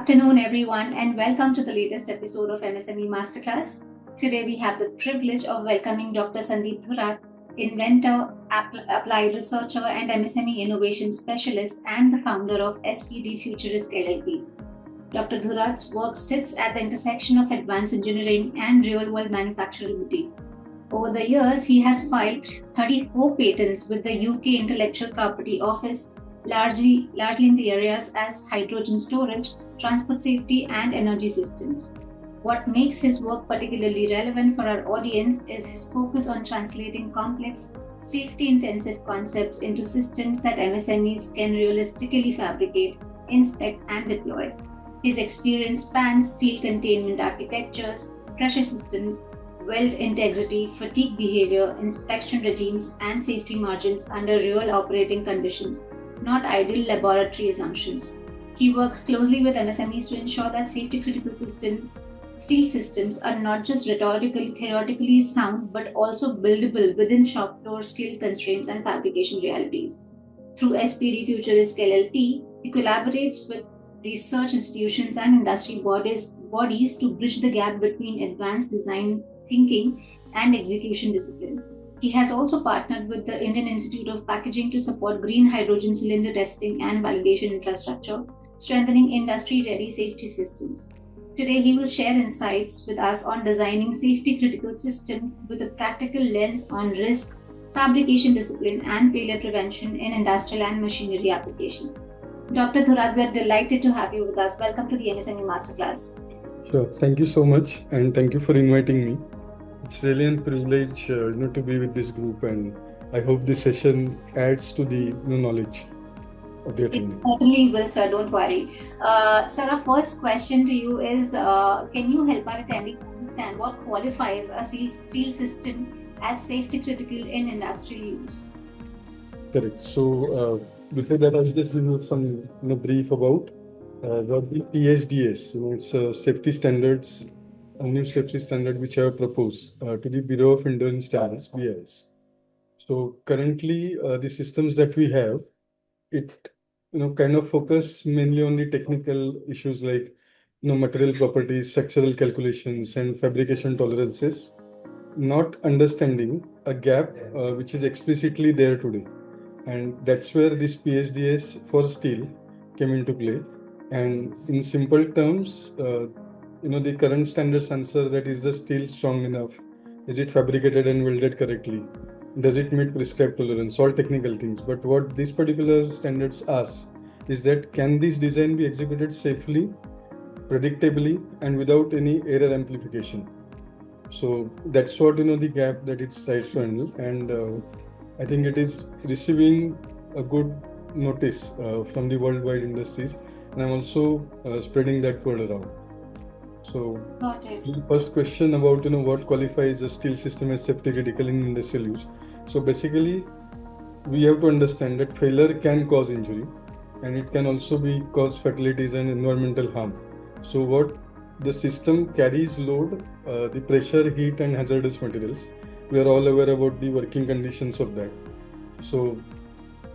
afternoon, everyone, and welcome to the latest episode of MSME Masterclass. Today, we have the privilege of welcoming Dr. Sandip Dhurat, inventor, applied researcher, and MSME innovation specialist, and the founder of SPD Futurist LLP. Dr. Dhurat's work sits at the intersection of advanced engineering and real world manufacturability. Over the years, he has filed 34 patents with the UK Intellectual Property Office, largely in the areas as hydrogen storage, transport safety, and energy systems. What makes his work particularly relevant for our audience is his focus on translating complex, safety-intensive concepts into systems that MSMEs can realistically fabricate, inspect, and deploy. His experience spans steel containment architectures, pressure systems, weld integrity, fatigue behavior, inspection regimes, and safety margins under real operating conditions, not ideal laboratory assumptions. He works closely with MSMEs to ensure that safety critical steel systems, are not just theoretically sound, but also buildable within shop floor skill constraints and fabrication realities. Through SPD Futurist LLP, he collaborates with research institutions and industry bodies to bridge the gap between advanced design thinking and execution discipline. He has also partnered with the Indian Institute of Packaging to support green hydrogen cylinder testing and validation infrastructure, strengthening industry-ready safety systems. Today, he will share insights with us on designing safety-critical systems with a practical lens on risk, fabrication discipline, and failure prevention in industrial and machinery applications. Dr. Dhurat, we are delighted to have you with us. Welcome to the MSME Masterclass. Sure. Thank you so much, and thank you for inviting me. It's really a privilege, to be with this group, and I hope this session adds to the knowledge of the attendee. It certainly will, sir. Don't worry. Sir, our first question to you is: can you help our attendees understand what qualifies a steel system as safety critical in industrial use? Correct. So before that, I'll just give you some brief about what the PSDS. It's safety standards. A new safety standard which I have proposed to the Bureau of Indian Standards (BIS). So currently, the systems that we have, it kind of focus mainly on the technical issues like material properties, structural calculations, and fabrication tolerances, not understanding a gap which is explicitly there today, and that's where this PSDS for steel came into play. And in simple terms, the current standards answer that is the steel strong enough? Is it fabricated and welded correctly? Does it meet prescribed tolerance? All technical things. But what these particular standards ask is that can this design be executed safely, predictably, and without any error amplification? So that's what the gap that it tries to handle, and I think it is receiving a good notice from the worldwide industries, and I'm also spreading that word around. So the first question about what qualifies a steel system as safety critical in industrial use. So basically, we have to understand that failure can cause injury, and it can also cause fatalities and environmental harm. So what the system carries load, the pressure, heat, and hazardous materials. We are all aware about the working conditions of that. So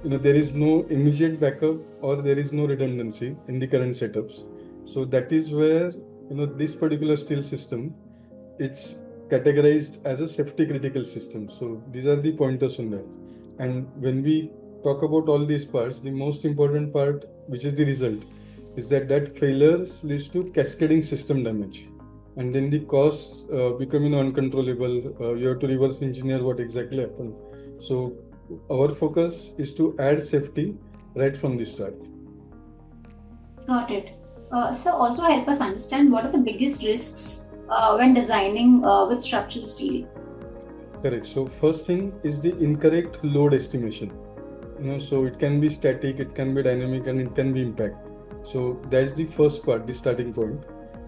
there is no immediate backup or there is no redundancy in the current setups. So that is where this particular steel system, it's categorized as a safety critical system. So these are the pointers on that. And when we talk about all these parts, the most important part, which is the result, is that failures leads to cascading system damage. And then the costs become uncontrollable. You have to reverse engineer what exactly happened. So our focus is to add safety right from the start. Got it. So also help us understand what are the biggest risks when designing with structural steel. Correct. So first thing is the incorrect load estimation. So it can be static, it can be dynamic, and it can be impact. So that's the first part, the starting point.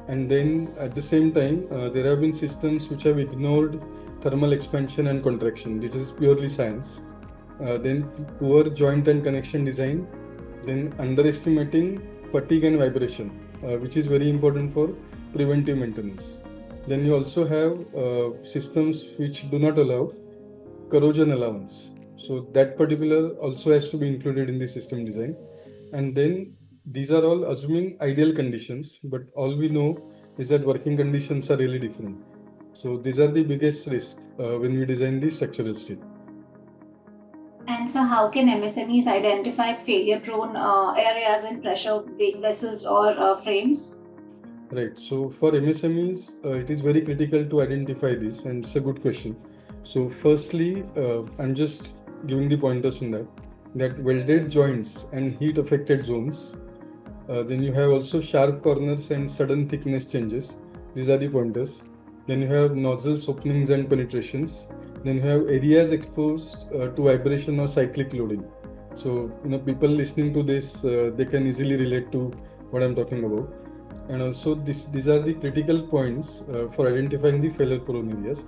And then at the same time, there have been systems which have ignored thermal expansion and contraction. This is purely science. Then poor joint and connection design. Then underestimating fatigue and vibration, which is very important for preventive maintenance. Then you also have systems which do not allow corrosion allowance. So that particular also has to be included in the system design. And then these are all assuming ideal conditions, but all we know is that working conditions are really different. So these are the biggest risk when we design the structural steel. And so, how can MSMEs identify failure prone areas in pressure vessels or frames? Right. So for MSMEs, it is very critical to identify this, and it's a good question. So firstly, I'm just giving the pointers on that. That welded joints and heat affected zones. Then you have also sharp corners and sudden thickness changes. These are the pointers. Then you have nozzles openings and penetrations. Then you have areas exposed to vibration or cyclic loading. So people listening to this, they can easily relate to what I'm talking about. And also these are the critical points for identifying the failure prone areas.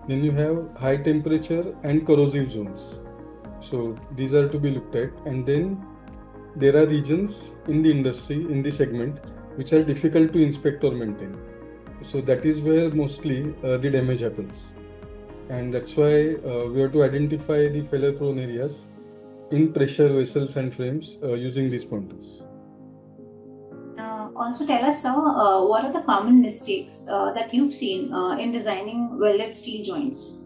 Then you have high temperature and corrosive zones. So these are to be looked at. And then there are regions in the industry, in the segment, which are difficult to inspect or maintain. So that is where mostly the damage happens. And that's why we have to identify the failure prone areas in pressure vessels and frames using these pointers. Also, tell us, sir, what are the common mistakes that you've seen in designing welded steel joints?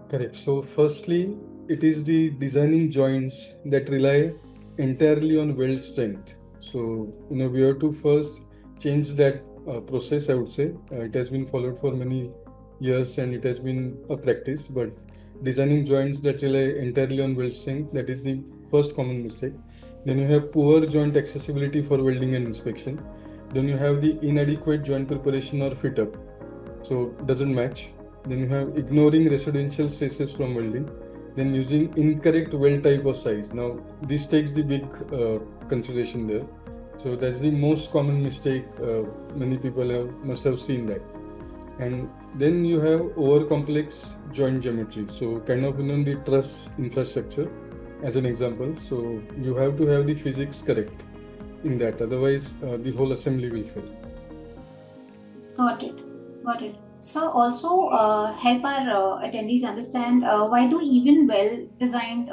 Correct. So, firstly, it is the designing joints that rely entirely on weld strength. So, we have to first change that process, I would say. It has been followed for many years and it has been a practice, but designing joints that rely entirely on weld strength, that is the first common mistake. Then you have poor joint accessibility for welding and inspection. Then you have the inadequate joint preparation or fit up. So, doesn't match. Then you have ignoring residential stresses from welding, then using incorrect weld type or size. Now, this takes the big consideration there. So that's the most common mistake. Many people must have seen that. And then you have over complex joint geometry. So kind of the truss infrastructure as an example. So you have to have the physics correct in that. Otherwise, the whole assembly will fail. Got it. Got it. So, also help our attendees understand why do even well-designed,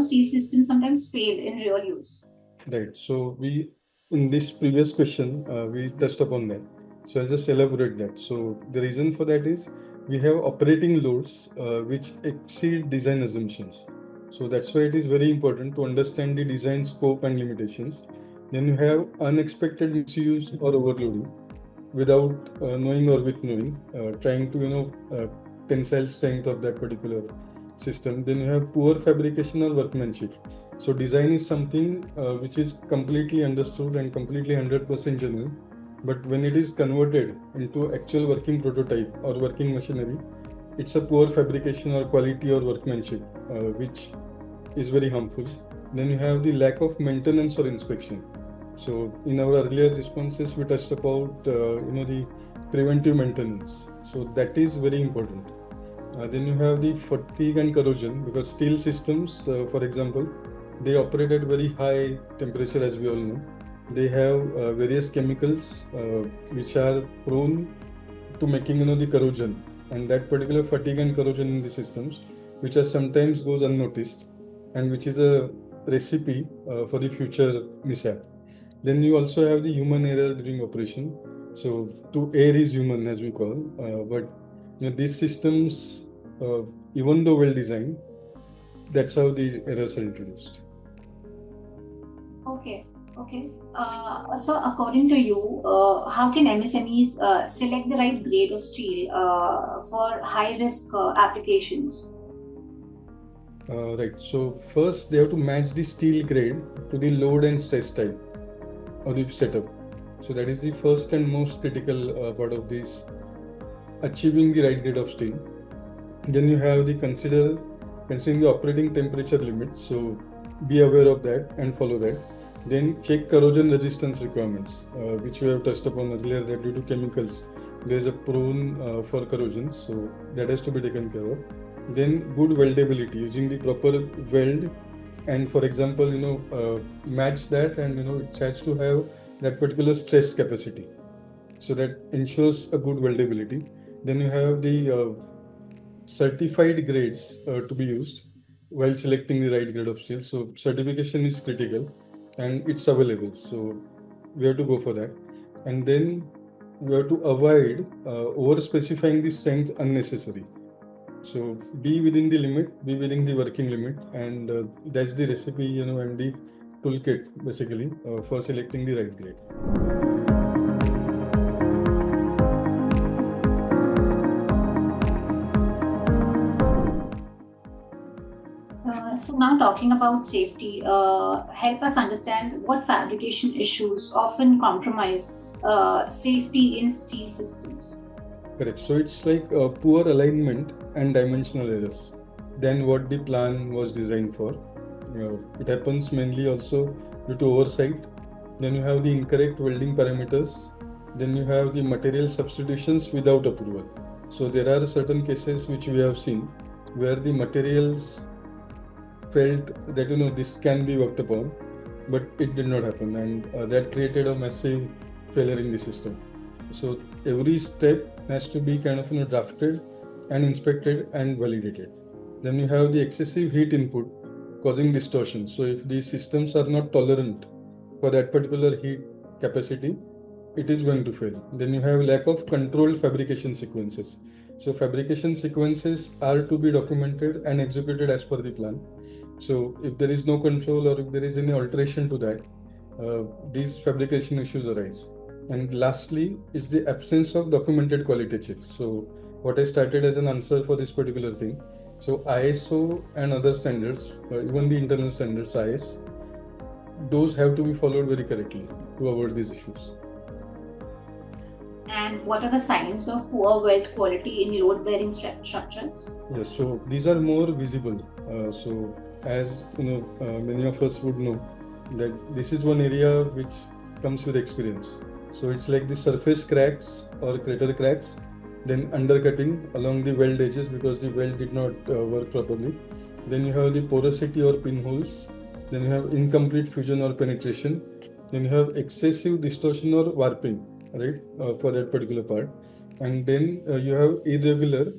steel systems sometimes fail in real use? Right. So we, in this previous question, we touched upon that. So I'll just elaborate that. So the reason for that is we have operating loads which exceed design assumptions. So that's why it is very important to understand the design scope and limitations. Then you have unexpected misuse or overloading without knowing or with knowing, trying to tensile strength of that particular system. Then you have poor fabrication or workmanship. So design is something which is completely understood and completely 100% genuine, but when it is converted into actual working prototype or working machinery, it's a poor fabrication or quality or workmanship, which is very harmful. Then you have the lack of maintenance or inspection. So in our earlier responses, we touched about the preventive maintenance. So that is very important. Then you have the fatigue and corrosion, because steel systems, for example, they operate at very high temperature, as we all know. They have various chemicals which are prone to making the corrosion, and that particular fatigue and corrosion in the systems, which are sometimes goes unnoticed, and which is a recipe for the future mishap. Then you also have the human error during operation. So to err is human, as we call, but these systems, even though well designed, that's how the errors are introduced. Okay. Okay. So, according to you, how can MSMEs select the right grade of steel for high risk applications? Right. So first they have to match the steel grade to the load and stress type of the setup. So that is the first and most critical part of this, achieving the right grade of steel. Then you have the considering the operating temperature limits. So be aware of that and follow that. Then check corrosion resistance requirements, which we have touched upon earlier, that due to chemicals, there is a prone for corrosion. So that has to be taken care of. Then good weldability, using the proper weld, and for example, match that, and it has to have that particular stress capacity. So that ensures a good weldability. Then you have the certified grades to be used while selecting the right grade of steel. So certification is critical and it's available. So we have to go for that. And then we have to avoid over specifying the strength unnecessary. So be within the limit, be within the working limit, and that's the recipe, and the toolkit basically for selecting the right grade. So now talking about safety, help us understand what fabrication issues often compromise safety in steel systems. Correct. So it's like poor alignment and dimensional errors than what the plan was designed for. It happens mainly also due to oversight. Then you have the incorrect welding parameters. Then you have the material substitutions without approval. So there are certain cases which we have seen where the materials felt that this can be worked upon, but it did not happen, and that created a massive failure in the system. So every step has to be kind of drafted and inspected and validated. Then you have the excessive heat input causing distortion. So if these systems are not tolerant for that particular heat capacity, it is going to fail. Then you have lack of controlled fabrication sequences. So fabrication sequences are to be documented and executed as per the plan. So if there is no control or if there is any alteration to that, these fabrication issues arise. And lastly is the absence of documented quality checks. So what I started as an answer for this particular thing. So ISO and other standards, even the internal standards, IS, those have to be followed very correctly to avoid these issues. And what are the signs of poor weld quality in load-bearing structures? Yes, so these are more visible. So as many of us would know that this is one area which comes with experience. So it's like the surface cracks or crater cracks, then undercutting along the weld edges because the weld did not work properly. Then you have the porosity or pinholes. Then you have incomplete fusion or penetration. Then you have excessive distortion or warping, right, for that particular part. And then you have irregular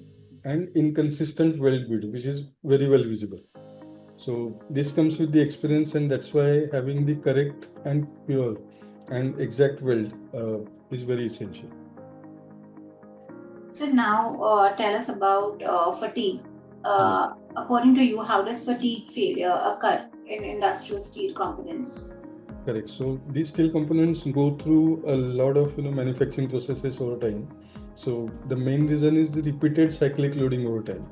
and inconsistent weld bed, which is very well visible. So this comes with the experience, and that's why having the correct and pure and exact weld is very essential. So now tell us about fatigue. According to you, how does fatigue failure occur in industrial steel components? Correct. So these steel components go through a lot of manufacturing processes over time. So the main reason is the repeated cyclic loading over time.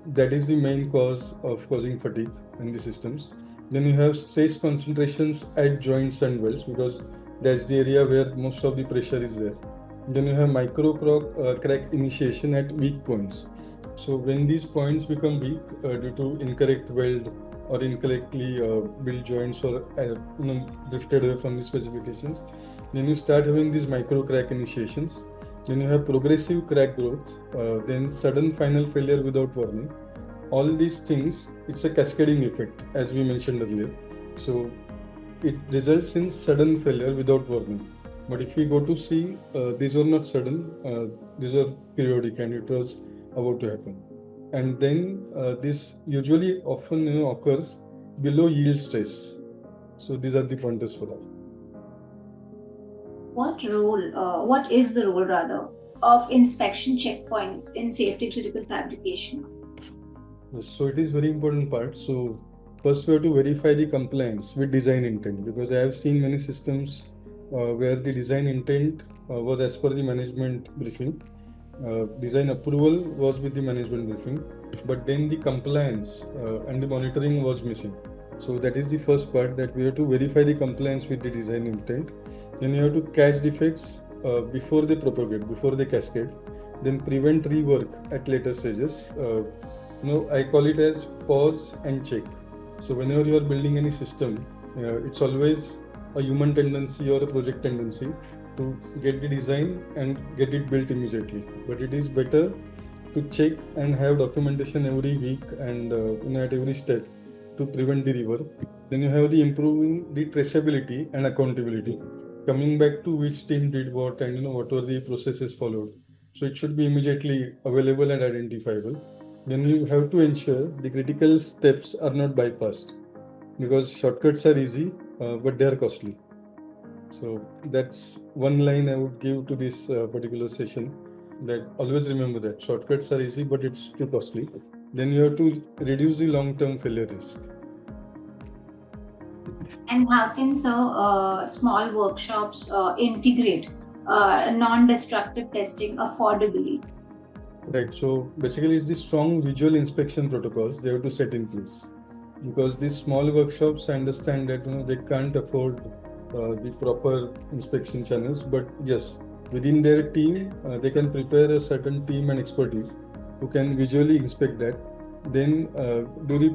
That is the main cause of causing fatigue in the systems. Then you have stress concentrations at joints and welds because that's the area where most of the pressure is there. Then you have micro crack initiation at weak points. So when these points become weak due to incorrect weld or incorrectly built joints or drifted away from the specifications, then you start having these micro crack initiations. Then you have progressive crack growth, then sudden final failure without warning. All these things, it's a cascading effect, as we mentioned earlier. So it results in sudden failure without warning. But if we go to see, these were not sudden, these were periodic, and it was about to happen. And then this usually often occurs below yield stress. So these are the pointers for that. What is the role rather of inspection checkpoints in safety critical fabrication? So it is very important part. So first we have to verify the compliance with design intent, because I have seen many systems where the design intent was as per the management briefing. Design approval was with the management briefing, but then the compliance and the monitoring was missing. So that is the first part, that we have to verify the compliance with the design intent. Then you have to catch defects before they propagate, before they cascade. Then prevent rework at later stages. I call it as pause and check. So whenever you are building any system, it's always a human tendency or a project tendency to get the design and get it built immediately. But it is better to check and have documentation every week and at every step to prevent the rework. Then you have the improving the traceability and accountability, coming back to which team did what and what were the processes followed. So it should be immediately available and identifiable. Then you have to ensure the critical steps are not bypassed, because shortcuts are easy, but they are costly. So that's one line I would give to this particular session, that always remember that shortcuts are easy, but it's too costly. Then you have to reduce the long-term failure risk. And how can small workshops integrate non-destructive testing affordably? Right. So basically, it's the strong visual inspection protocols they have to set in place, because these small workshops understand that they can't afford the proper inspection channels. But yes, within their team, they can prepare a certain team and expertise who can visually inspect that. Then do the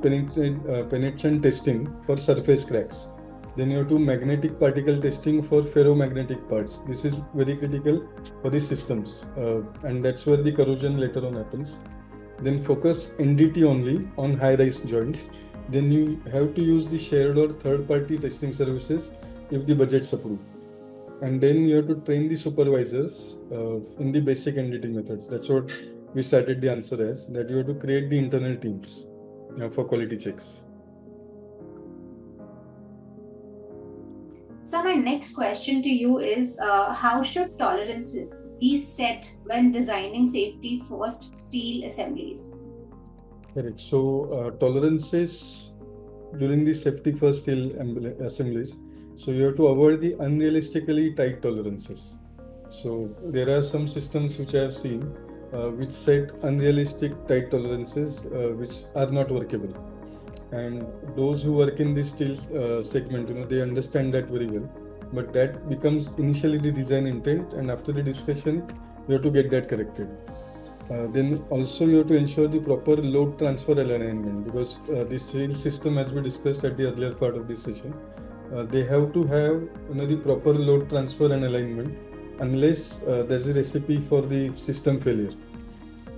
penetration testing for surface cracks. Then you have to magnetic particle testing for ferromagnetic parts. This is very critical for the systems, and that's where the corrosion later on happens. Then focus NDT only on high-rise joints. Then you have to use the shared or third-party testing services if the budget's approved. And then you have to train the supervisors in the basic NDT methods. That's what we started the answer as, that you have to create the internal teams for quality checks. So my next question to you is, how should tolerances be set when designing safety first steel assemblies? Correct. So tolerances during the safety first steel assemblies. So you have to avoid the unrealistically tight tolerances. So there are some systems which I have seen which set unrealistic tight tolerances which are not workable. And those who work in this steel segment, they understand that very well. But that becomes initially the design intent, and after the discussion, you have to get that corrected. Then also you have to ensure the proper load transfer alignment, because the steel system, as we discussed at the earlier part of this session, they have to have the proper load transfer and alignment, unless there's a recipe for the system failure.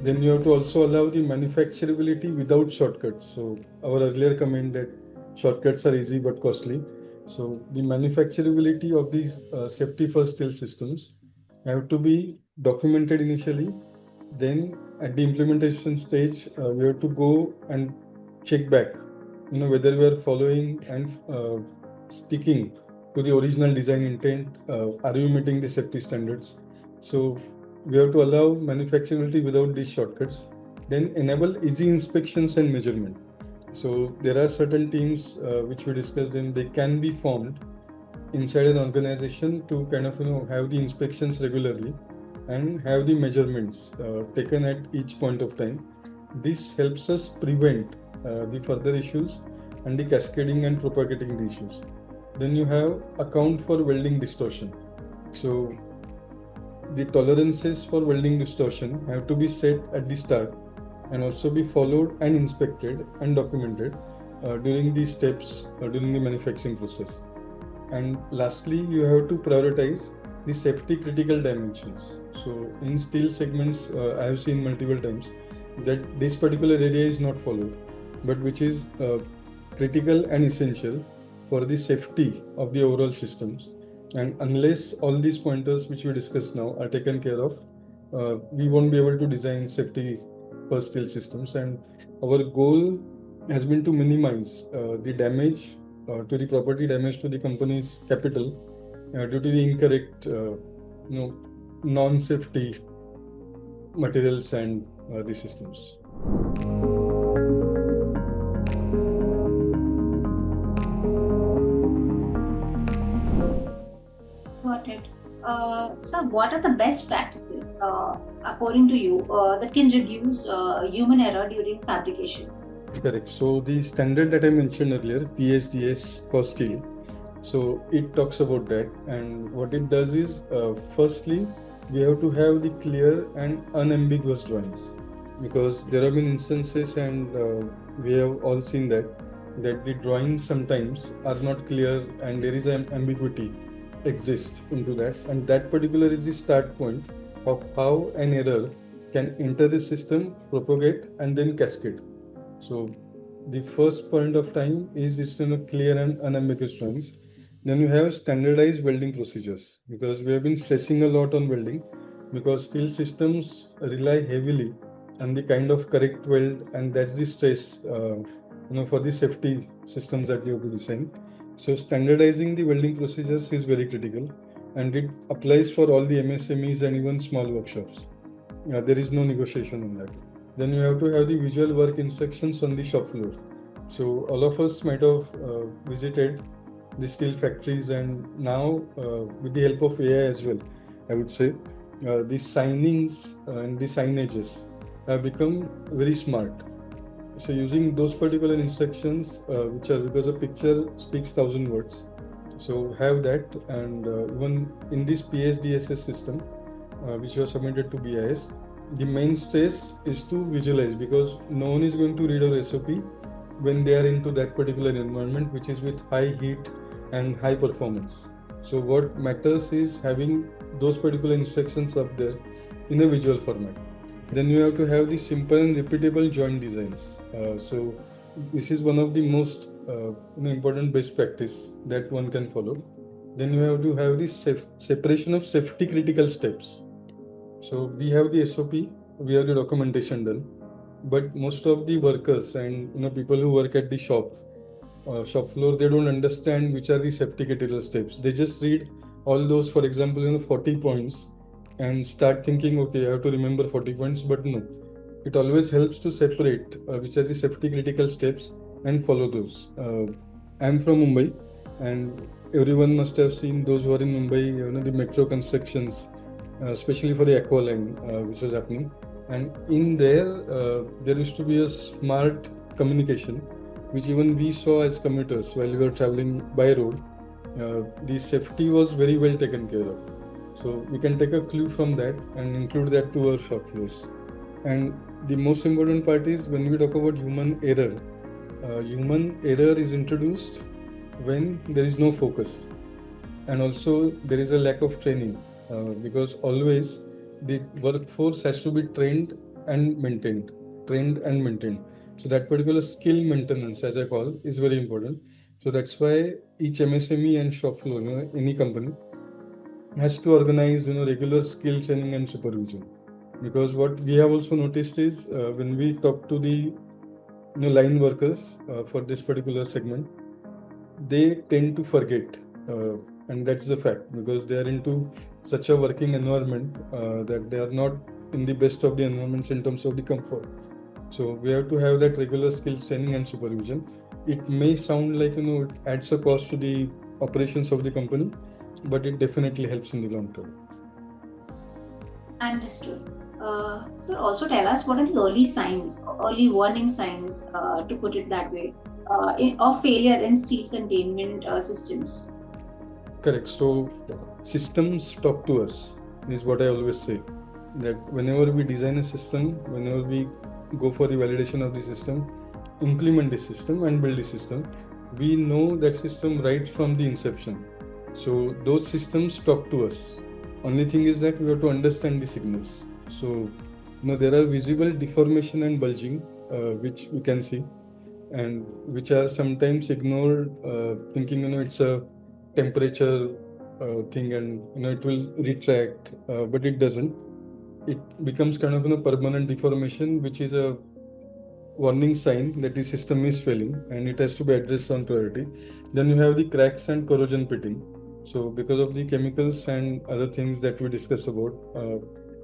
Then you have to also allow the manufacturability without shortcuts. So our earlier comment that shortcuts are easy but costly. So the manufacturability of these safety first steel systems have to be documented initially. Then at the implementation stage, we have to go and check back, whether we are following and sticking to the original design intent. Are we meeting the safety standards? So we have to allow manufacturability without these shortcuts. Then enable easy inspections and measurement. So there are certain teams which we discussed, and they can be formed inside an organization to kind of have the inspections regularly and have the measurements taken at each point of time. This helps us prevent the further issues and the cascading and propagating the issues. Then you have account for welding distortion. So the tolerances for welding distortion have to be set at the start and also be followed and inspected and documented during these steps during the manufacturing process. And lastly, you have to prioritize the safety critical dimensions. So in steel segments, I have seen multiple times that this particular area is not followed, but which is critical and essential for the safety of the overall systems. And unless all these pointers which we discussed now are taken care of, we won't be able to design safety first steel systems. And our goal has been to minimize the damage to the property, damage to the company's capital due to the incorrect, non-safety materials and the systems. Got it. So, what are the best practices, according to you, that can reduce human error during fabrication? Correct. So the standard that I mentioned earlier, PSDS for steel, so it talks about that. And what it does is, firstly, we have to have the clear and unambiguous drawings, because there have been instances, and we have all seen that the drawings sometimes are not clear and there is an ambiguity exists into that, and that particular is the start point of how an error can enter the system, propagate, and then cascade. So the first point of time is it's clear and unambiguous drawings. Then you have standardized welding procedures, because we have been stressing a lot on welding, because steel systems rely heavily on the kind of correct weld, and that's the stress for the safety systems that you have to design. So standardizing the welding procedures is very critical, and it applies for all the MSMEs and even small workshops. There is no negotiation on that. Then you have to have the visual work instructions on the shop floor. So all of us might have visited the steel factories, and now with the help of AI as well, I would say the signings and the signages have become very smart. So using those particular instructions, which are because a picture speaks 1,000 words. So have that, and even in this PSDSS system, which was submitted to BIS, the main stress is to visualize, because no one is going to read our SOP when they are into that particular environment, which is with high heat and high performance. So what matters is having those particular instructions up there in a visual format. Then you have to have the simple and repeatable joint designs. So this is one of the most important best practice that one can follow. Then you have to have the separation of safety critical steps. So we have the SOP, we have the documentation done, but most of the workers and people who work at the shop floor, they don't understand which are the safety critical steps. They just read all those, for example, 40 points, and start thinking, okay, I have to remember 40 points. But no, it always helps to separate which are the safety critical steps and follow those. I'm from Mumbai, and everyone must have seen, those who are in Mumbai, the metro constructions, especially for the Aqua Line, which was happening. And in there used to be a smart communication, which even we saw as commuters while we were traveling by road. The safety was very well taken care of. So we can take a clue from that and include that to our shop floors. And the most important part is, when we talk about human error is introduced when there is no focus, and also there is a lack of training, because always the workforce has to be trained and maintained. So that particular skill maintenance, as I call, is very important. So that's why each MSME and shop floor, any company, has to organize regular skill training and supervision. Because what we have also noticed is, when we talk to the line workers for this particular segment, they tend to forget, and that's the fact, because they are into such a working environment that they are not in the best of the environments in terms of the comfort. So we have to have that regular skills training and supervision. It may sound like it adds a cost to the operations of the company, but it definitely helps in the long term. Understood. So also tell us, what are the early signs, early warning signs, to put it that way, of failure in steel containment systems? Correct. So systems talk to us, is what I always say. That whenever we design a system, whenever we go for the validation of the system, implement the system and build the system, we know that system right from the inception. So those systems talk to us. Only thing is that we have to understand the signals. So there are visible deformation and bulging, which we can see, and which are sometimes ignored, thinking it's a temperature thing, and it will retract, but it doesn't. It becomes kind of permanent deformation, which is a warning sign that the system is failing and it has to be addressed on priority. Then you have the cracks and corrosion pitting. So because of the chemicals and other things that we discussed about,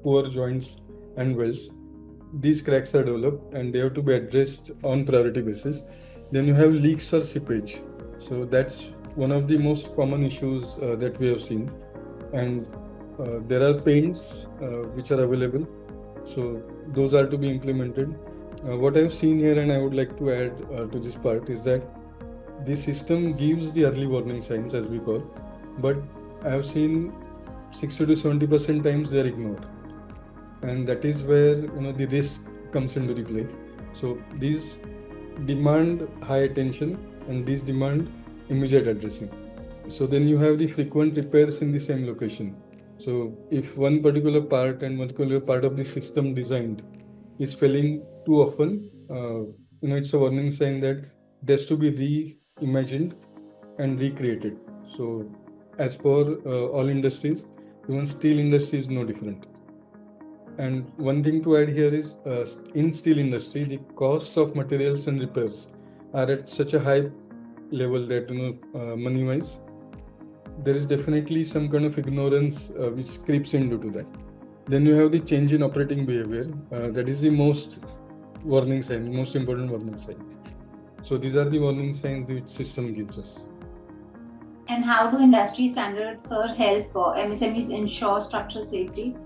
poor joints and welds, these cracks are developed and they have to be addressed on priority basis. Then you have leaks or seepage. So that's one of the most common issues that we have seen. And there are paints which are available. So those are to be implemented. What I've seen here, and I would like to add to this part, is that the system gives the early warning signs, as we call, but I have seen 60 to 70% times they are ignored, and that is where the risk comes into the play. So these demand high attention and these demand immediate addressing. So then you have the frequent repairs in the same location. So if one particular part and one particular part of the system designed is failing too often, it's a warning sign that it has to be reimagined and recreated. So as per all industries, even steel industry is no different. And one thing to add here is, in steel industry, the costs of materials and repairs are at such a high level that money wise, there is definitely some kind of ignorance which creeps into to that. Then you have the change in operating behavior. That is the most warning sign, most important warning sign. So these are the warning signs which system gives us. And how do industry standards, sir, help MSMEs ensure structural safety?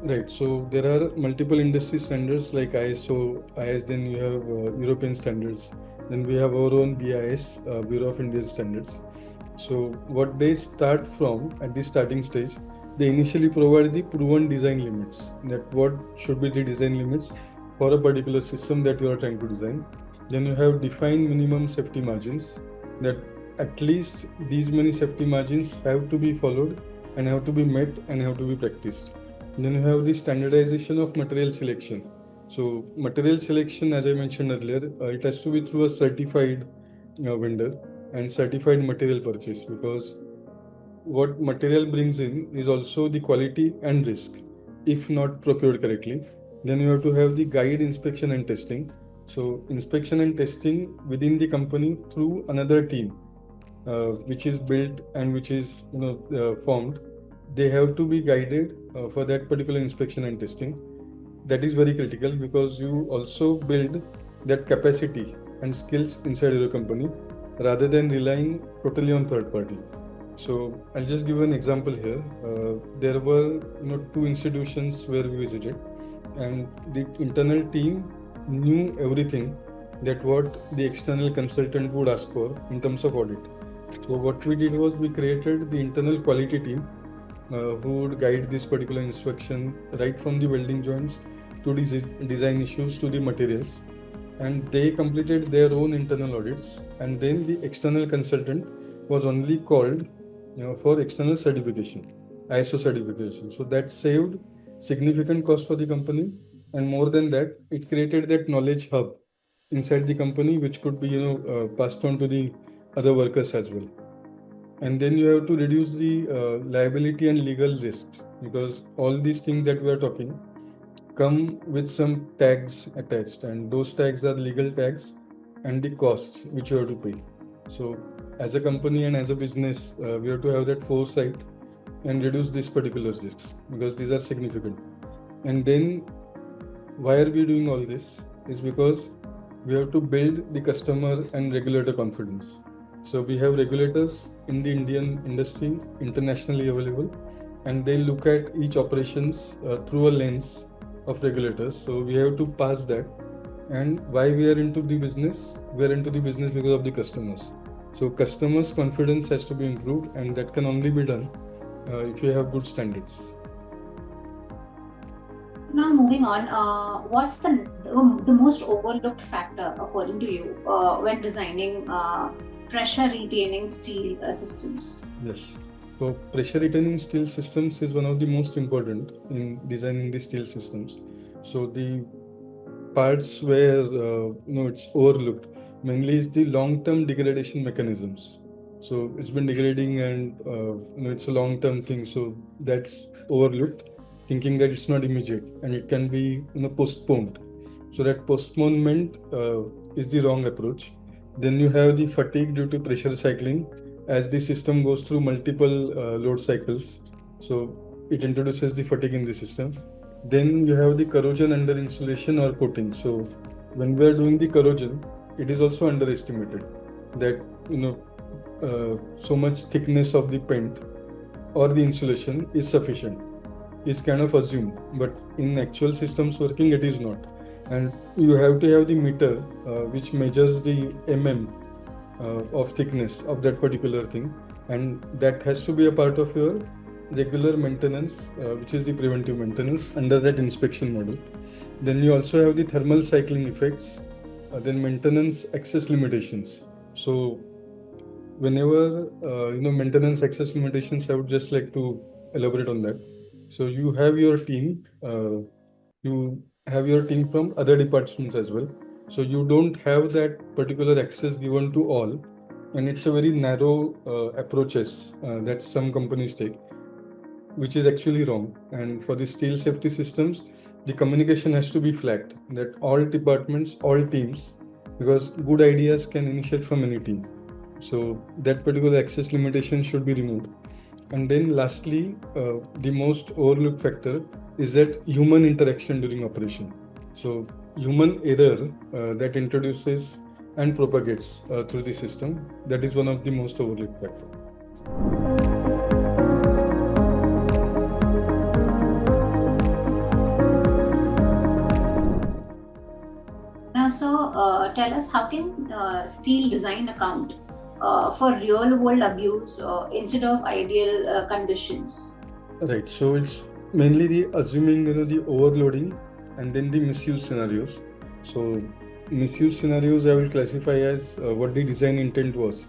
Right. So there are multiple industry standards like ISO, IS. Then you have European standards. Then we have our own BIS, Bureau of Indian Standards. So what they start from at the starting stage, they initially provide the proven design limits. That what should be the design limits for a particular system that you are trying to design. Then you have defined minimum safety margins. That at least these many safety margins have to be followed and have to be met and have to be practiced. Then you have the standardization of material selection. So material selection, as I mentioned earlier, it has to be through a certified vendor and certified material purchase, because what material brings in is also the quality and risk. If not procured correctly, then you have to have the guide inspection and testing. So inspection and testing within the company through another team, which is built and which is formed. They have to be guided for that particular inspection and testing. That is very critical because you also build that capacity and skills inside your company rather than relying totally on third party. So I'll just give an example here. There were two institutions where we visited, and the internal team knew everything that what the external consultant would ask for in terms of audit. So what we did was we created the internal quality team who would guide this particular inspection right from the welding joints to design issues to the materials, and they completed their own internal audits, and then the external consultant was only called for external certification, ISO certification. So that saved significant cost for the company, and more than that, it created that knowledge hub inside the company which could be passed on to the other workers as well. And then you have to reduce the liability and legal risks, because all these things that we are talking come with some tags attached, and those tags are legal tags and the costs which you have to pay. So as a company and as a business, we have to have that foresight and reduce these particular risks because these are significant. And then why are we doing all this is because we have to build the customer and regulator confidence. So we have regulators in the Indian industry internationally available, and they look at each operations through a lens of regulators. So we have to pass that. And why we are into the business? We are into the business because of the customers. So customers' confidence has to be improved, and that can only be done if you have good standards. Now moving on, what's the most overlooked factor according to you when designing pressure retaining steel systems? Yes. So pressure retaining steel systems is one of the most important in designing the steel systems. So the parts where it's overlooked mainly is the long-term degradation mechanisms. So it's been degrading, and it's a long-term thing. So that's overlooked, thinking that it's not immediate and it can be postponed. So that postponement is the wrong approach. Then you have the fatigue due to pressure cycling as the system goes through multiple load cycles. So it introduces the fatigue in the system. Then you have the corrosion under insulation or coating. So when we are doing the corrosion, it is also underestimated that so much thickness of the paint or the insulation is sufficient. It's kind of assumed, but in actual systems working, it is not. And you have to have the meter which measures the of thickness of that particular thing, and that has to be a part of your regular maintenance, which is the preventive maintenance under that inspection model. Then you also have the thermal cycling effects, then maintenance access limitations. So whenever maintenance access limitations, I would just like to elaborate on that. So you have your team from other departments as well. So you don't have that particular access given to all, and it's a very narrow approaches that some companies take, which is actually wrong. And for the steel safety systems, the communication has to be flat, that all departments, all teams, because good ideas can initiate from any team. So that particular access limitation should be removed. And then lastly, the most overlooked factor is that human interaction during operation. So human error that introduces and propagates through the system, that is one of the most overlooked factor. Now, so tell us, how can steel design account for real world abuse instead of ideal conditions? Right. So it's mainly the assuming the overloading and then the misuse scenarios. So misuse scenarios I will classify as what the design intent was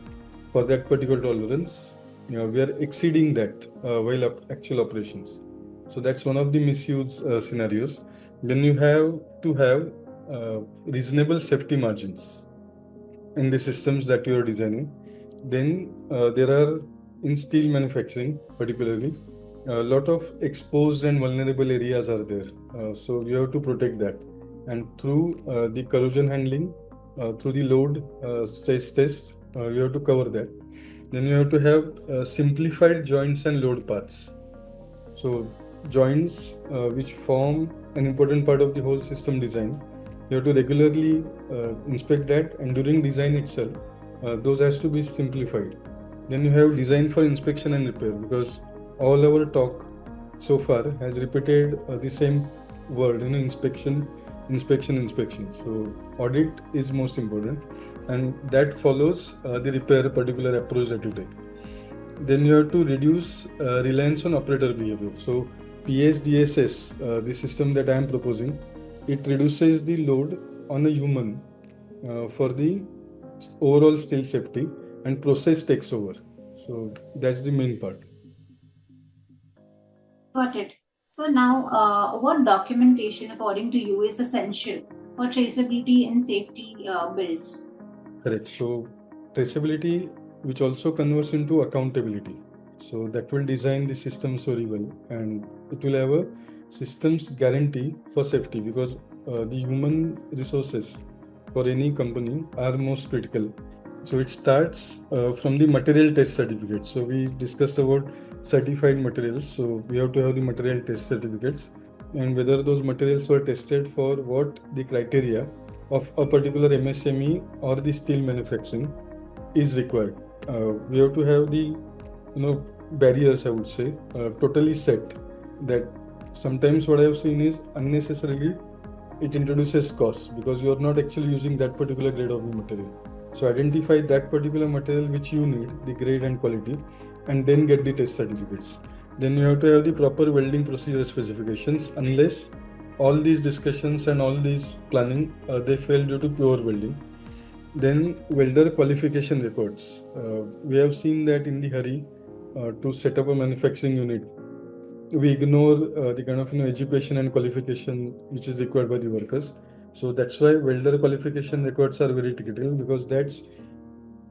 for that particular tolerance. We are exceeding that while actual operations. So that's one of the misuse scenarios. Then you have to have reasonable safety margins in the systems that you are designing. Then there are in steel manufacturing, particularly, a lot of exposed and vulnerable areas are there. So you have to protect that. And through the corrosion handling, through the load stress test, you have to cover that. Then you have to have simplified joints and load paths. So joints which form an important part of the whole system design, you have to regularly inspect that, and during design itself, those has to be simplified. Then you have design for inspection and repair, because all our talk so far has repeated the same word, inspection, inspection, inspection. So audit is most important, and that follows the repair particular approach that you take. Then you have to reduce reliance on operator behavior. So PSDSS, the system that I am proposing, it reduces the load on a human for the overall steel safety, and process takes over. So that's the main part. Got it. So now, what documentation, according to you, is essential for traceability and safety builds? Correct. So traceability, which also converts into accountability. So that will design the system very well, and it will have a systems guarantee for safety, because the human resources for any company are most critical. So it starts from the material test certificate. So we discussed about certified materials. So we have to have the material test certificates, and whether those materials were tested for what the criteria of a particular MSME or the steel manufacturing is required. We have to have the barriers, I would say, totally set. That sometimes what I have seen is unnecessarily it introduces costs, because you are not actually using that particular grade of the material. So identify that particular material which you need, the grade and quality, and then get the test certificates. Then you have to have the proper welding procedure specifications, unless all these discussions and all these planning, they fail due to pure welding. Then welder qualification records. We have seen that in the hurry to set up a manufacturing unit, we ignore the kind of education and qualification which is required by the workers. So that's why welder qualification records are very critical, because that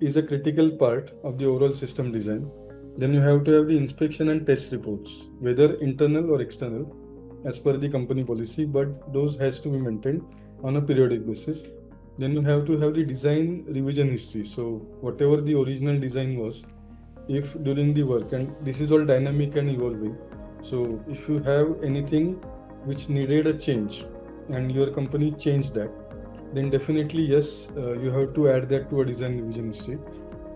is a critical part of the overall system design. Then you have to have the inspection and test reports, whether internal or external, as per the company policy, but those has to be maintained on a periodic basis. Then you have to have the design revision history. So whatever the original design was, if during the work, and this is all dynamic and evolving, so if you have anything which needed a change and your company changed that, then definitely yes, you have to add that to a design revision history,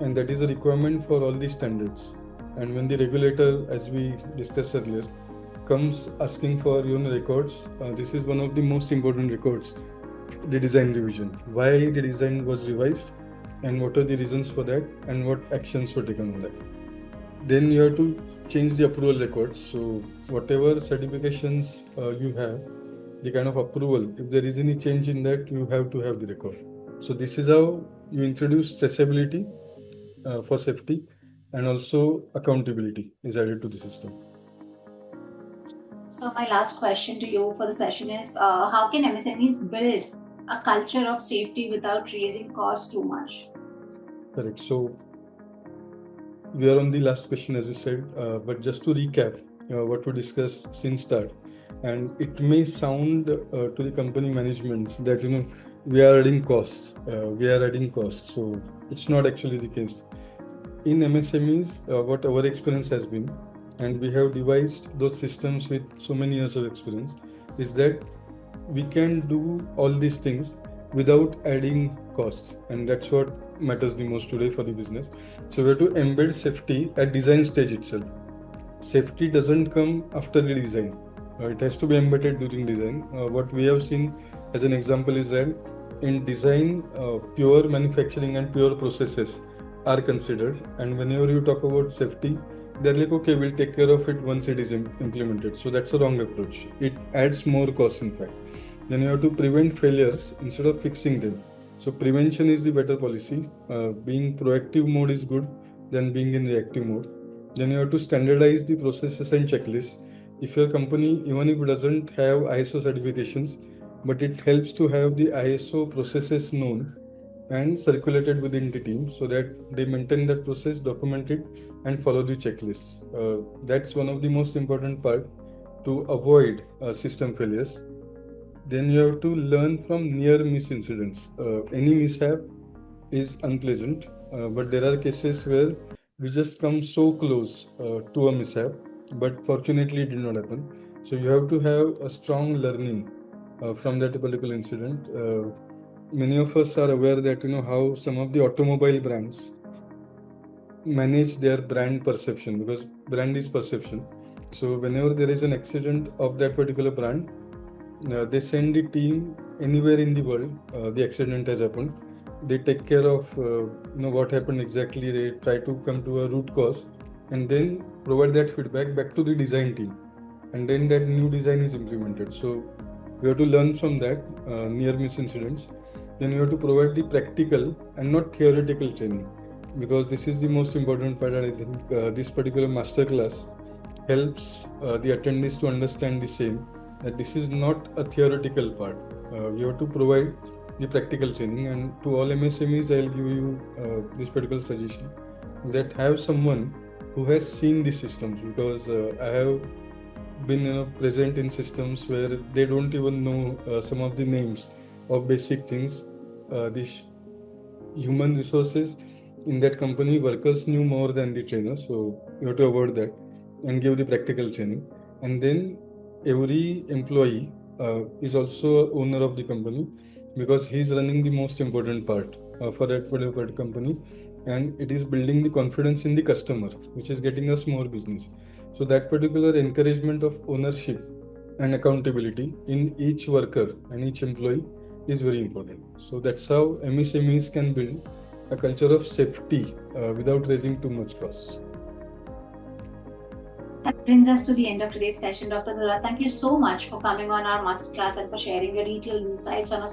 and that is a requirement for all the standards. And when the regulator, as we discussed earlier, comes asking for records, this is one of the most important records, the design revision. Why the design was revised, and what are the reasons for that, and what actions were taken on that. Then you have to change the approval records. So whatever certifications you have, the kind of approval, if there is any change in that, you have to have the record. So this is how you introduce traceability for safety, and also accountability is added to the system. So my last question to you for the session is, how can MSMEs build a culture of safety without raising costs too much? Correct. So we are on the last question, as you said, but just to recap what we discussed since start, and it may sound to the company managements that we are adding costs, so it's not actually the case. in MSMEs, what our experience has been, and we have devised those systems with so many years of experience, is that we can do all these things without adding costs, and that's what matters the most today for the business. So we have to embed safety at design stage itself. Safety doesn't come after the design. It has to be embedded during design. What we have seen as an example is that in design, pure manufacturing and pure processes are considered. And whenever you talk about safety, they're like, okay, we'll take care of it once it is implemented. So that's a wrong approach. It adds more costs, in fact. Then you have to prevent failures instead of fixing them. So prevention is the better policy. Being proactive mode is good than being in reactive mode. Then you have to standardize the processes and checklists. If your company, even if it doesn't have ISO certifications, but it helps to have the ISO processes known and circulated within the team so that they maintain that process, document it, and follow the checklists. That's one of the most important part to avoid system failures. Then you have to learn from near miss incidents. Any mishap is unpleasant, but there are cases where we just come so close to a mishap, but fortunately it did not happen. So you have to have a strong learning from that particular incident. Many of us are aware that how some of the automobile brands manage their brand perception, because brand is perception. So whenever there is an accident of that particular brand, they send the team anywhere in the world. The accident has happened. They take care of what happened exactly. They try to come to a root cause and then provide that feedback back to the design team, and then that new design is implemented. So we have to learn from that near miss incidents. Then you have to provide the practical and not theoretical training, because this is the most important part. And I think this particular masterclass helps the attendees to understand the same, that this is not a theoretical part. We have to provide the practical training. And to all MSMEs, I'll give you this particular suggestion, that have someone who has seen the systems, because I have been present in systems where they don't even know some of the names of basic things. The human resources in that company, workers knew more than the trainers. So you have to avoid that and give the practical training. And then every employee is also owner of the company, because he's running the most important part for that particular company, and it is building the confidence in the customer, which is getting us more business. So that particular encouragement of ownership and accountability in each worker and each employee is very important. So that's how MSMEs can build a culture of safety without raising too much costs. That brings us to the end of today's session. Dr. Dhurat, thank you so much for coming on our masterclass and for sharing your detailed insights on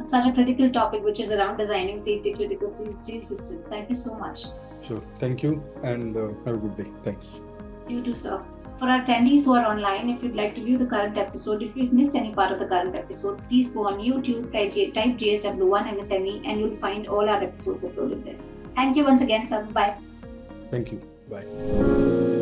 such a critical topic, which is around designing safety critical steel systems. Thank you so much. Sure. Thank you, and have a good day. Thanks. You too, sir. For our attendees who are online, if you'd like to view the current episode, if you've missed any part of the current episode, please go on YouTube, type JSW1 MSME, and you'll find all our episodes uploaded there. Thank you once again, sir. Bye. Thank you. Bye.